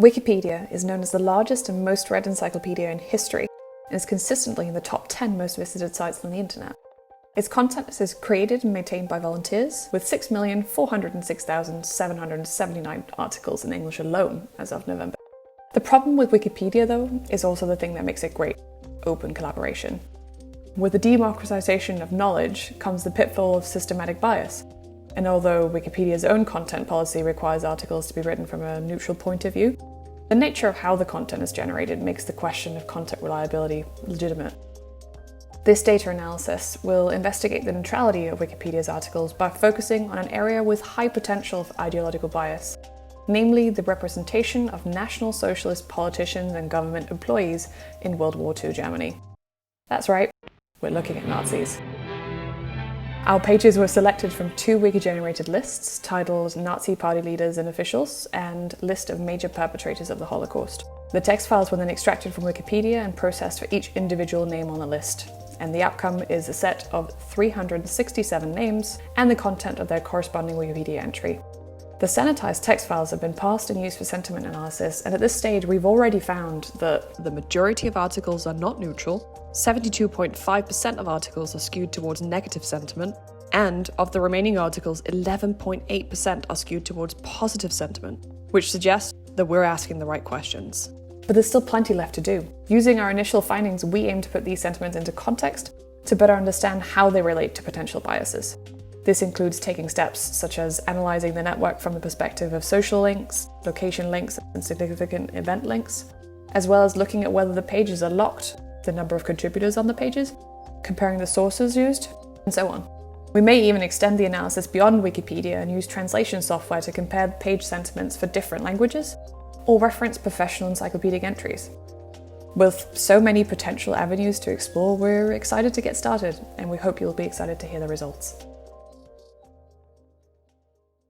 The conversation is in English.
Wikipedia is known as the largest and most read encyclopedia in history and is consistently in the top 10 most visited sites on the internet. Its content is created and maintained by volunteers, with 6,406,779 articles in English alone as of November. The problem with Wikipedia, though, is also the thing that makes it great: open collaboration. With the democratization of knowledge comes the pitfall of systematic bias. And although Wikipedia's own content policy requires articles to be written from a neutral point of view, the nature of how the content is generated makes the question of content reliability legitimate. This data analysis will investigate the neutrality of Wikipedia's articles by focusing on an area with high potential for ideological bias, namely the representation of National Socialist politicians and government employees in World War II Germany. That's right, we're looking at Nazis. Our pages were selected from 2 wiki-generated lists titled Nazi Party Leaders and Officials and List of Major Perpetrators of the Holocaust. The text files were then extracted from Wikipedia and processed for each individual name on the list, and the outcome is a set of 367 names and the content of their corresponding Wikipedia entry. The sanitized text files have been parsed and used for sentiment analysis, and at this stage we've already found that the majority of articles are not neutral, 72.5% of articles are skewed towards negative sentiment, and of the remaining articles, 11.8% are skewed towards positive sentiment, which suggests that we're asking the right questions. But there's still plenty left to do. Using our initial findings, we aim to put these sentiments into context to better understand how they relate to potential biases. This includes taking steps such as analysing the network from the perspective of social links, location links, and significant event links, as well as looking at whether the pages are locked, the number of contributors on the pages, comparing the sources used, and so on. We may even extend the analysis beyond Wikipedia and use translation software to compare page sentiments for different languages, or reference professional encyclopedic entries. With so many potential avenues to explore, we're excited to get started, and we hope you'll be excited to hear the results.